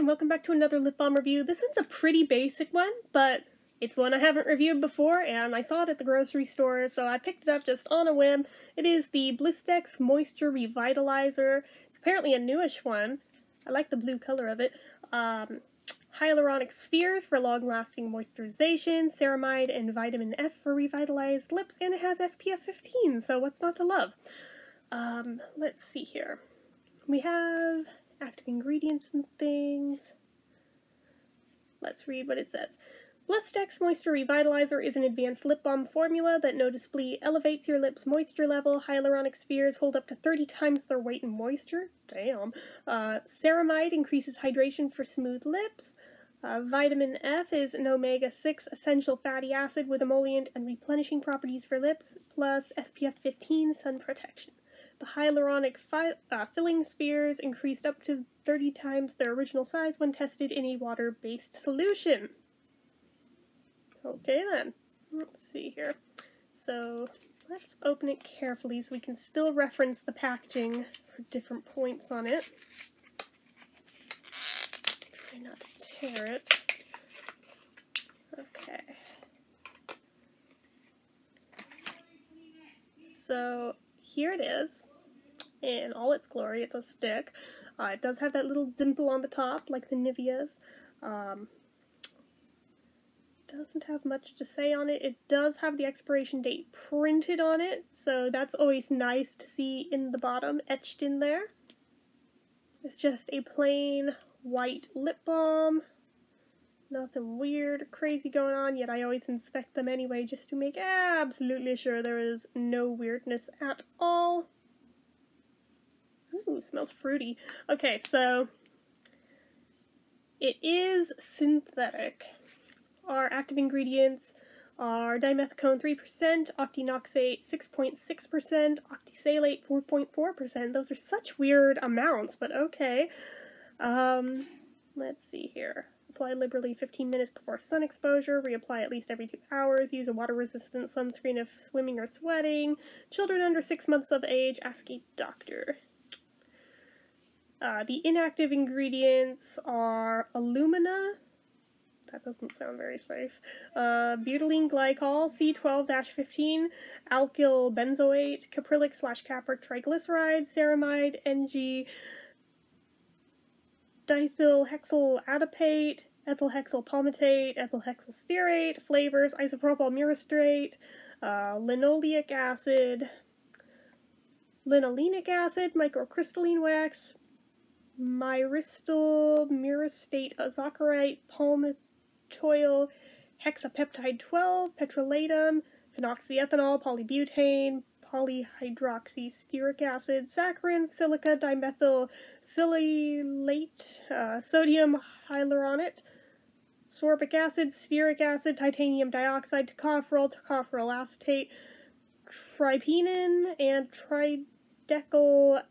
and welcome back to another lip balm review. This one's a pretty basic one, but it's one I haven't reviewed before, and I saw it at the grocery store, so I picked it up just on a whim. It is the Blistex Moisture Revitalizer. It's apparently a newish one. I like the blue color of it. Hyaluronic spheres for long-lasting moisturization, ceramide and vitamin F for revitalized lips, and it has SPF 15, so what's not to love? Let's see here. We have active ingredients and things. Let's read what it says. Blistex Moisture Revitalizer is an advanced lip balm formula that noticeably elevates your lips' moisture level. Hyaluronic spheres hold up to 30 times their weight in moisture. Damn. Ceramide increases hydration for smooth lips. Vitamin F is an omega-6 essential fatty acid with emollient and replenishing properties for lips, plus SPF 15 sun protection. The hyaluronic filling spheres increased up to 30 times their original size when tested in a water-based solution. Okay then, let's see here. So let's open it carefully so we can still reference the packaging for different points on it. Try not to tear it. Okay. So here it is. In all its glory. It's a stick. It does have that little dimple on the top, like the Nivea's. Doesn't have much to say on it. It does have the expiration date printed on it, so that's always nice to see in the bottom, etched in there. It's just a plain white lip balm. Nothing weird or crazy going on, yet I always inspect them anyway just to make absolutely sure there is no weirdness at all. Ooh, smells fruity. Okay, so it is synthetic. Our active ingredients are dimethicone 3%, octinoxate 6.6%, octisalate 4.4%. Those are such weird amounts, but okay. Let's see here. Apply liberally 15 minutes before sun exposure. Reapply at least every 2 hours. Use a water-resistant sunscreen if swimming or sweating. Children under 6 months of age, ask a doctor. The inactive ingredients are alumina. That doesn't sound very safe. Butylene glycol, C12-15, alkyl benzoate, caprylic/capryc triglyceride, ceramide, NG, dithylhexyl adipate, ethylhexyl palmitate, ethylhexyl stearate, flavors, isopropyl myristate, linoleic acid, linolenic acid, microcrystalline wax, myristal myristate azocarite, palmitoyl hexapeptide 12, petrolatum, phenoxyethanol, polybutane, polyhydroxystearic acid, saccharin, silica, dimethyl silylate, sodium hyaluronate, sorbic acid, stearic acid, titanium dioxide, tocopherol acetate, tripenin, and tridecyl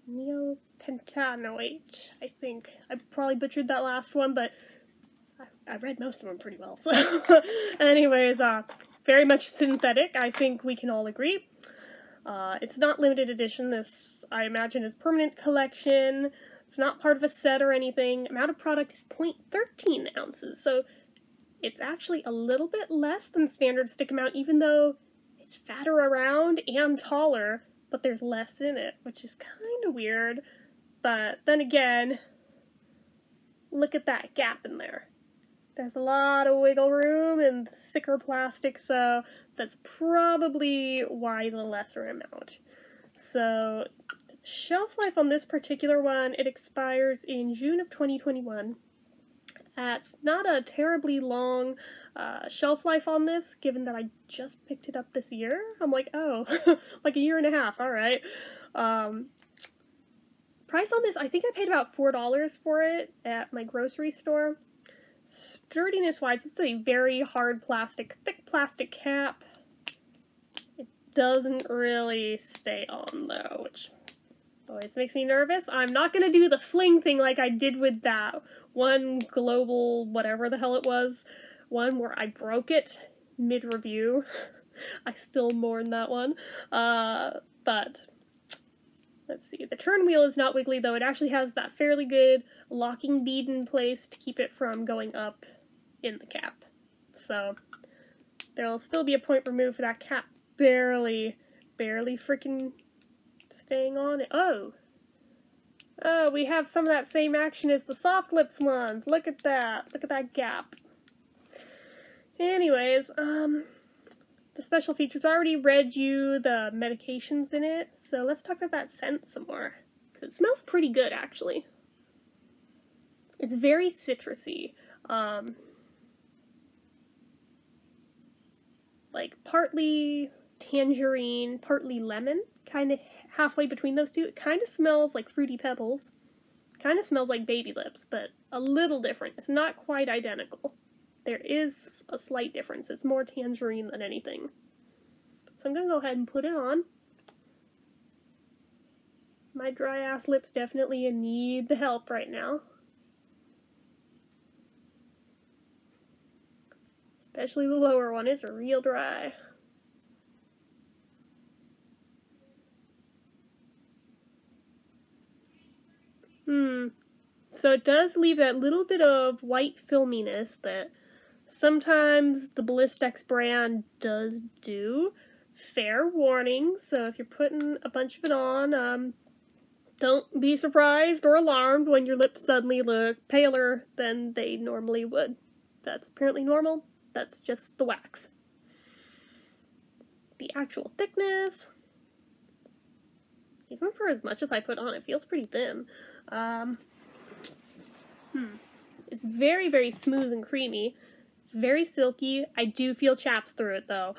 neopentanoate, I think. I probably butchered that last one, but I read most of them pretty well, so anyways, very much synthetic, I think we can all agree. It's not limited edition. This, I imagine, is permanent collection. It's not part of a set or anything. Amount of product is 0.13 ounces, so it's actually a little bit less than standard stick amount, even though it's fatter around and taller, but there's less in it, which is kind of weird. But then again, look at that gap in there. There's a lot of wiggle room and thicker plastic, so that's probably why the lesser amount. So, shelf life on this particular one, it expires in June of 2021. It's not a terribly long shelf life on this, given that I just picked it up this year. I'm like, oh, like a year and a half, alright. Price on this, I think I paid about $4 for it at my grocery store. Sturdiness-wise, it's a very hard plastic, thick plastic cap. It doesn't really stay on, though, which always makes me nervous. I'm not going to do the fling thing like I did with that one global, whatever the hell it was, one where I broke it mid-review. I still mourn that one. But Let's see, the turn wheel is not wiggly though. It actually has that fairly good locking bead in place to keep it from going up in the cap. So there'll still be a point removed for that cap barely freaking staying on it. Oh, we have some of that same action as the soft lips ones. Look at that. Look at that gap. Anyways, the special features. I already read you the medications in it, so let's talk about that scent some more. It smells pretty good, actually. It's very citrusy. Like partly tangerine, partly lemon, kind of halfway between those two. It kind of smells like Fruity Pebbles. Kind of smells like Baby Lips, but a little different. It's not quite identical. There is a slight difference. It's more tangerine than anything. So I'm going to go ahead and put it on. My dry ass lips definitely need the help right now. Especially the lower one. It's real dry. So it does leave that little bit of white filminess that sometimes the Blistex brand does do. Fair warning, so if you're putting a bunch of it on, don't be surprised or alarmed when your lips suddenly look paler than they normally would. That's apparently normal. That's just the wax. The actual thickness, even for as much as I put on, it feels pretty thin. It's very, very smooth and creamy. It's very silky. I do feel chaps through it, though.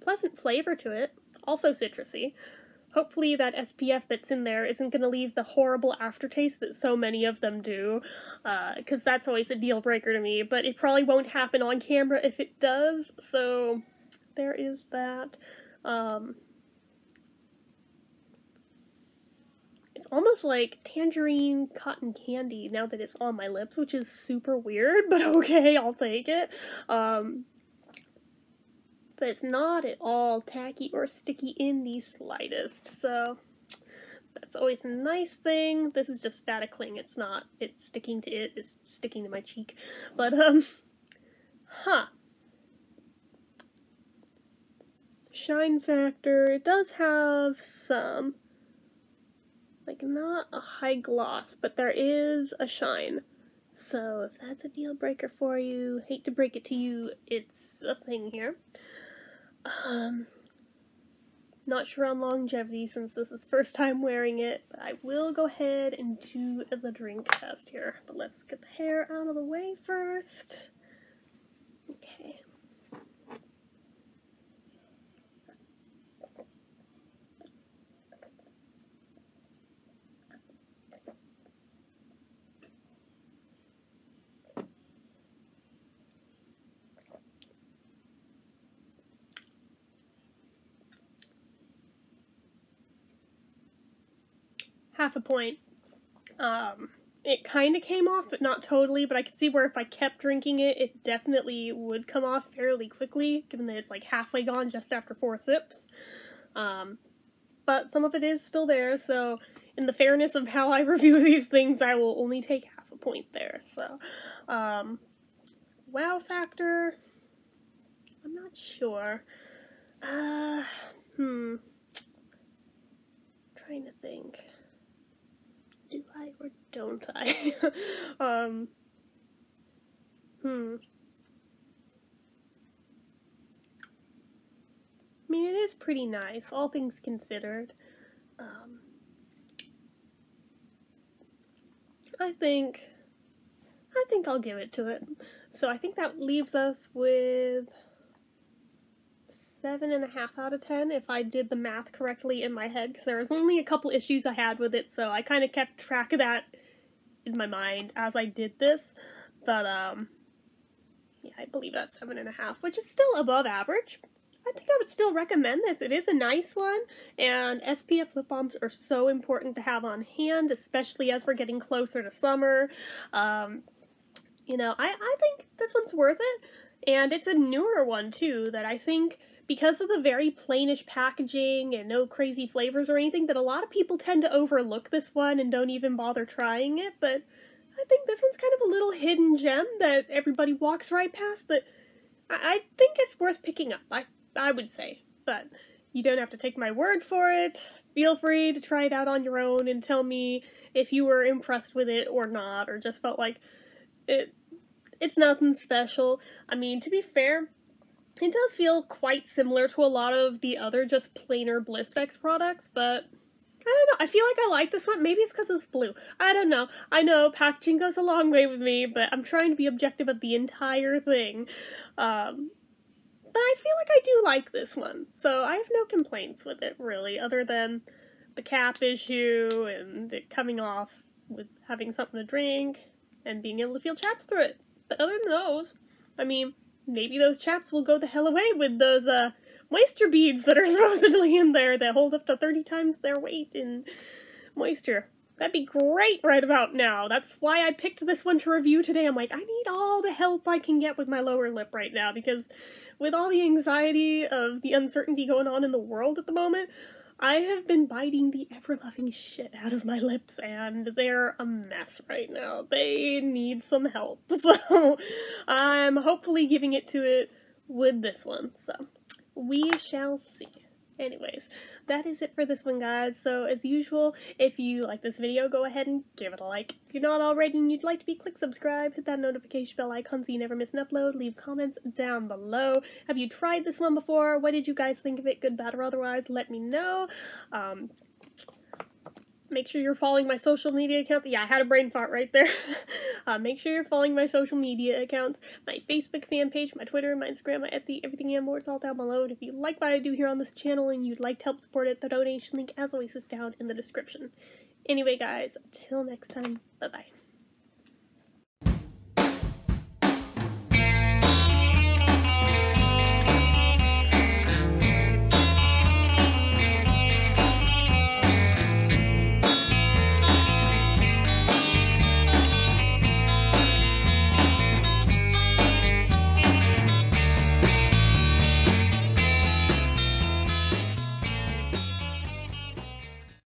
Pleasant flavor to it. Also citrusy. Hopefully that SPF that's in there isn't going to leave the horrible aftertaste that so many of them do, because that's always a deal breaker to me, but it probably won't happen on camera if it does, so there is that. It's almost like tangerine cotton candy now that it's on my lips, which is super weird, but okay, I'll take it. But it's not at all tacky or sticky in the slightest, so that's always a nice thing. This is just static cling, it's not, it's sticking to it, it's sticking to my cheek. But, shine factor, it does have some, like, not a high gloss, but there is a shine. So if that's a deal breaker for you, hate to break it to you, it's a thing here. Not sure on longevity since this is the first time wearing it, but I will go ahead and do the drink test here. But let's get the hair out of the way first. Okay. Half a point. It kind of came off, but not totally, but I could see where if I kept drinking it, it definitely would come off fairly quickly, given that it's like halfway gone just after 4 sips. But some of it is still there, so in the fairness of how I review these things, I will only take half a point there, so. Wow factor, I'm not sure. Trying to think. Do I or don't I? I mean, it is pretty nice, all things considered. I think I'll give it to it. So I think that leaves us with 7.5 out of 10 if I did the math correctly in my head, because there was only a couple issues I had with it, so I kind of kept track of that in my mind as I did this. But yeah, I believe that's 7.5, which is still above average. I think I would still recommend this. It is a nice one, and SPF lip balms are so important to have on hand, especially as we're getting closer to summer. You know, I think this one's worth it, and it's a newer one too that I think because of the very plainish packaging and no crazy flavors or anything, that a lot of people tend to overlook this one and don't even bother trying it, but I think this one's kind of a little hidden gem that everybody walks right past that I think it's worth picking up, I would say, but you don't have to take my word for it. Feel free to try it out on your own and tell me if you were impressed with it or not, or just felt like it's nothing special. I mean, to be fair, it does feel quite similar to a lot of the other just plainer Blistex products, but I don't know, I feel like I like this one. Maybe it's because it's blue. I don't know. I know packaging goes a long way with me, but I'm trying to be objective of the entire thing. But I feel like I do like this one, so I have no complaints with it, really, other than the cap issue and it coming off with having something to drink and being able to feel chaps through it. But other than those, I mean, maybe those chaps will go the hell away with those, moisture beads that are supposedly in there that hold up to 30 times their weight in moisture. That'd be great right about now. That's why I picked this one to review today. I'm like, I need all the help I can get with my lower lip right now, because with all the anxiety of the uncertainty going on in the world at the moment, I have been biting the ever-loving shit out of my lips, and they're a mess right now. They need some help, so I'm hopefully giving it to it with this one, so we shall see. Anyways, that is it for this one, guys. So, as usual, if you like this video, go ahead and give it a like. If you're not already and you'd like to be, click subscribe, hit that notification bell icon so you never miss an upload, leave comments down below. Have you tried this one before? What did you guys think of it, good, bad, or otherwise? Let me know. Make sure you're following my social media accounts. Yeah, I had a brain fart right there. Make sure you're following my social media accounts, my Facebook fan page, my Twitter, my Instagram, my Etsy, everything and more. It's all down below. And if you like what I do here on this channel and you'd like to help support it, the donation link, as always, is down in the description. Anyway, guys, till next time, bye-bye.